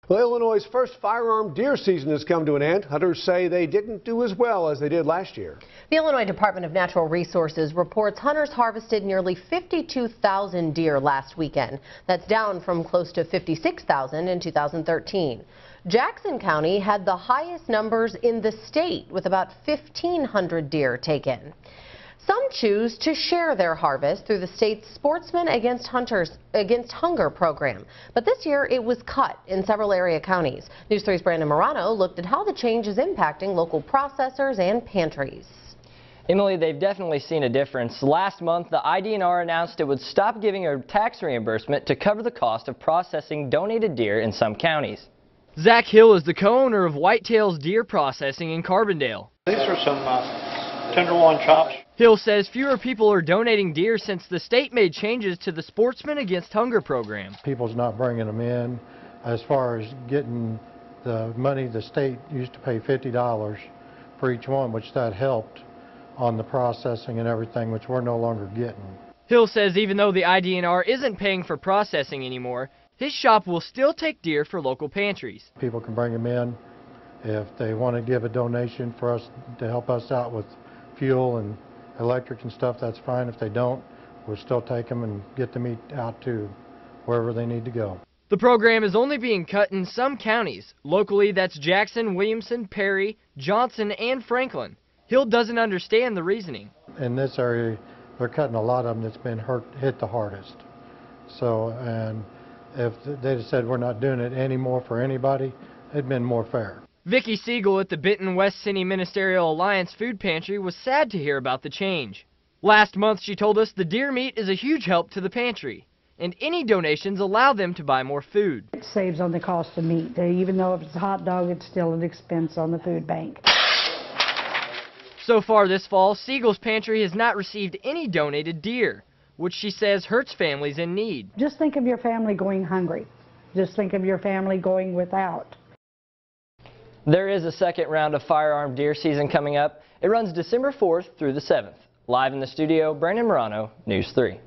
Well, Illinois' first firearm deer season has come to an end. Hunters say they didn't do as well as they did last year. The Illinois Department of Natural Resources reports hunters harvested nearly 52,000 deer last weekend. That's down from close to 56,000 in 2013. Jackson County had the highest numbers in the state, with about 1,500 deer taken. Some choose to share their harvest through the state's Sportsmen Against Hunger program. But this year it was cut in several area counties. News 3's Brandon Morano looked at how the change is impacting local processors and pantries. Emily, they've definitely seen a difference. Last month, the IDNR announced it would stop giving a tax reimbursement to cover the cost of processing donated deer in some counties. Zach Hill is the co-owner of Whitetails Deer Processing in Carbondale. These are some tenderloin chops. Hill says fewer people are donating deer since the state made changes to the Sportsmen Against Hunger program. People's not bringing them in. As far as getting the money, the state used to pay $50 for each one, which that helped on the processing and everything, which we're no longer getting. Hill says even though the IDNR isn't paying for processing anymore, his shop will still take deer for local pantries. People can bring them in. If they want to give a donation for us to help us out with fuel and electric and stuff, that's fine. If they don't, we'll still take them and get the meat out to wherever they need to go. The program is only being cut in some counties. Locally, that's Jackson, Williamson, Perry, Johnson, and Franklin. Hill doesn't understand the reasoning. In this area, they're cutting a lot of them that's been hit the hardest. So, and if they'd have said we're not doing it anymore for anybody, it'd been more fair. Vicki Siegel at the Benton West City Ministerial Alliance Food Pantry was sad to hear about the change. Last month, she told us the deer meat is a huge help to the pantry, and any donations allow them to buy more food. It saves on the cost of meat. Even though if it's a hot dog, it's still an expense on the food bank. So far this fall, Siegel's pantry has not received any donated deer, which she says hurts families in need. Just think of your family going hungry. Just think of your family going without. There is a second round of firearm deer season coming up. It runs December 4th through the 7th. Live in the studio, Brandon Morano, News 3.